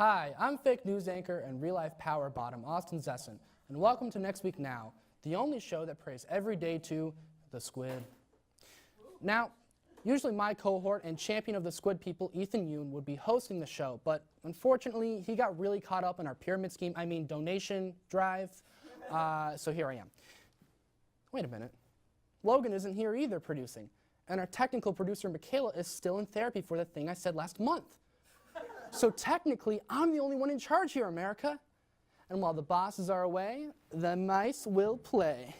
Hi, I'm fake news anchor and real-life power bottom Austin Zesson, and welcome to Next Week Now, the only show that prays every day to the squid. Now, usually my cohort and champion of the squid people, Ethan Yoon, would be hosting the show, but unfortunately, he got really caught up in our pyramid scheme, donation drive, so here I am. Wait a minute. Logan isn't here either producing, and our technical producer, Michaela, is still in therapy for the thing I said last month. So technically, I'm the only one in charge here, America. And while the bosses are away, the mice will play.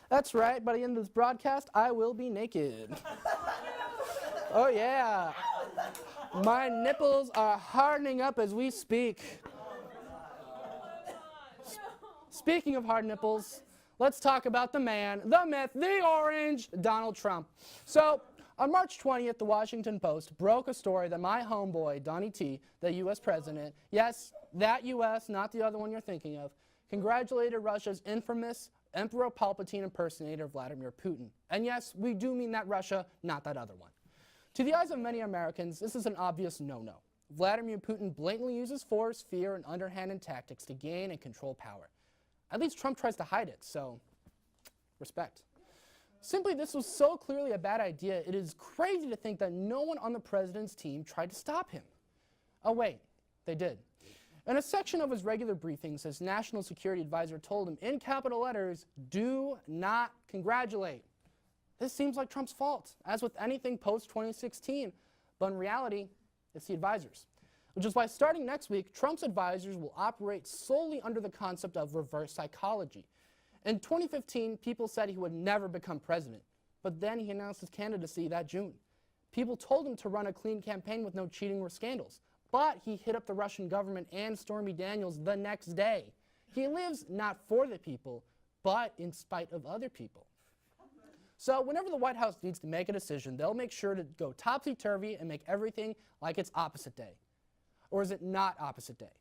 That's right, by the end of this broadcast, I will be naked. Oh yeah. My nipples are hardening up as we speak. Speaking of hard nipples, let's talk about the man, the myth, the orange, Donald Trump. So, on March 20th, the Washington Post broke a story that my homeboy, Donnie T, the U.S. president, yes, that U.S., not the other one you're thinking of, congratulated Russia's infamous Emperor Palpatine impersonator, Vladimir Putin. And yes, we do mean that Russia, not that other one. To the eyes of many Americans, this is an obvious no-no. Vladimir Putin blatantly uses force, fear, and underhanded tactics to gain and control power. At least Trump tries to hide it, so respect. Simply, this was so clearly a bad idea, it is crazy to think that no one on the president's team tried to stop him. Oh wait, they did. In a section of his regular briefings, his national security advisor told him in capital letters, "Do not congratulate." This seems like Trump's fault, as with anything post-2016, but in reality, it's the advisors. Which is why starting next week, Trump's advisors will operate solely under the concept of reverse psychology. In 2015, people said he would never become president, but then he announced his candidacy that June. People told him to run a clean campaign with no cheating or scandals, but he hit up the Russian government and Stormy Daniels the next day. He lives not for the people, but in spite of other people. So whenever the White House needs to make a decision, they'll make sure to go topsy-turvy and make everything like it's opposite day. Or is it not opposite day?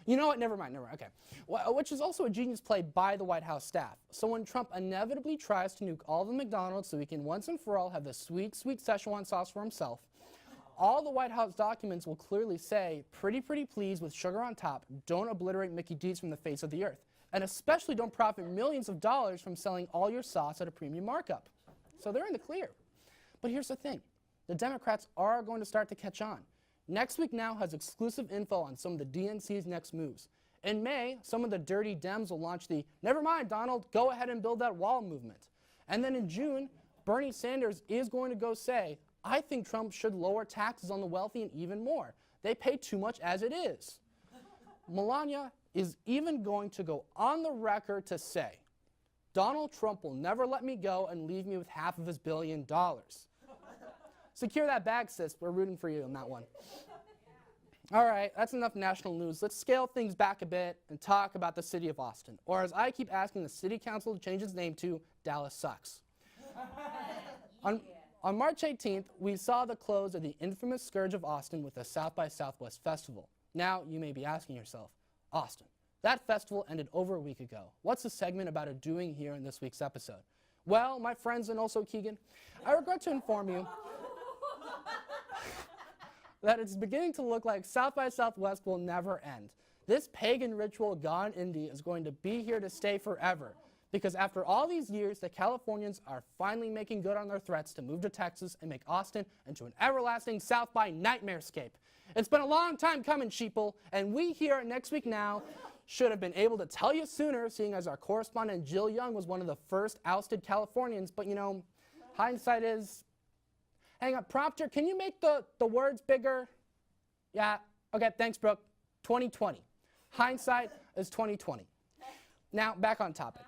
You know what, never mind, okay. Which is also a genius play by the White House staff. So when Trump inevitably tries to nuke all the McDonald's so he can once and for all have the sweet, sweet Szechuan sauce for himself, all the White House documents will clearly say, pretty please with sugar on top, don't obliterate Mickey D's from the face of the earth. And especially don't profit millions of dollars from selling all your sauce at a premium markup. So they're in the clear. But here's the thing, the Democrats are going to start to catch on. Next Week Now has exclusive info on some of the DNC's next moves. In May, some of the dirty Dems will launch the "Never mind, Donald, go ahead and build that wall" movement. And then in June, Bernie Sanders is going to go say, "I think Trump should lower taxes on the wealthy and even more. They pay too much as it is." Melania is even going to go on the record to say, "Donald Trump will never let me go and leave me with half of his $1 billion. Secure that bag, sis. We're rooting for you on that one. All right, that's enough national news. Let's scale things back a bit and talk about the city of Austin, or as I keep asking the city council to change its name to, Dallas Sucks. On March 18th, we saw the close of the infamous Scourge of Austin with the South by Southwest Festival. Now, you may be asking yourself, Austin, that festival ended over a week ago. What's the segment about it doing here in this week's episode? Well, my friends and also Keegan, I regret to inform you that it's beginning to look like South by Southwest will never end. This pagan ritual gone indie is going to be here to stay forever, because after all these years, the Californians are finally making good on their threats to move to Texas and make Austin into an everlasting South by nightmarescape. It's been a long time coming, sheeple, and we here at Next Week Now should have been able to tell you sooner, seeing as our correspondent Jill Young was one of the first ousted Californians, but you know, hindsight is... Hang on, prompter, can you make the words bigger? Yeah, okay, thanks, Brooke. 2020. Hindsight is 2020. Now, back on topic.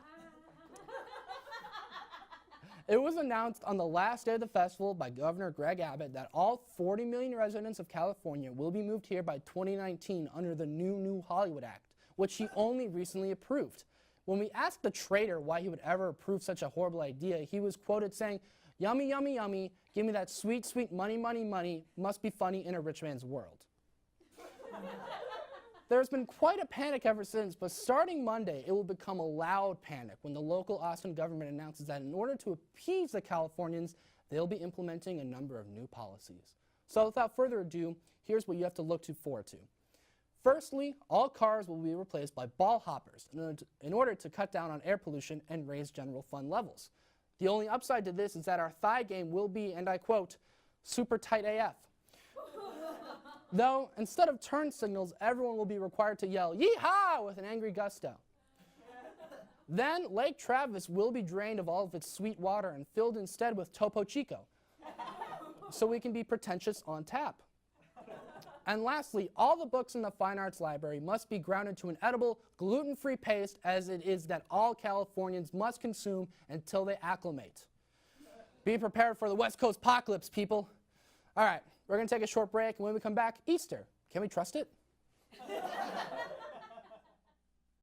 It was announced on the last day of the festival by Governor Greg Abbott that all 40 million residents of California will be moved here by 2019 under the new Hollywood Act, which he only recently approved. When we asked the traitor why he would ever approve such a horrible idea, he was quoted saying, "Yummy, yummy, yummy, give me that sweet, sweet money, money, money, must be funny in a rich man's world." There's been quite a panic ever since, but starting Monday, it will become a loud panic when the local Austin government announces that in order to appease the Californians, they'll be implementing a number of new policies. So without further ado, here's what you have to look forward to. Firstly, all cars will be replaced by ball hoppers in order to cut down on air pollution and raise general fun levels. The only upside to this is that our thigh game will be, and I quote, super tight AF. Though, instead of turn signals, everyone will be required to yell, "Yee-haw!" with an angry gusto. Then, Lake Travis will be drained of all of its sweet water and filled instead with Topo Chico, so we can be pretentious on tap. And lastly, all the books in the Fine Arts Library must be ground into an edible, gluten-free paste, as it is that all Californians must consume until they acclimate. Be prepared for the West Coast apocalypse, people. All right, we're going to take a short break, and when we come back, Easter. Can we trust it?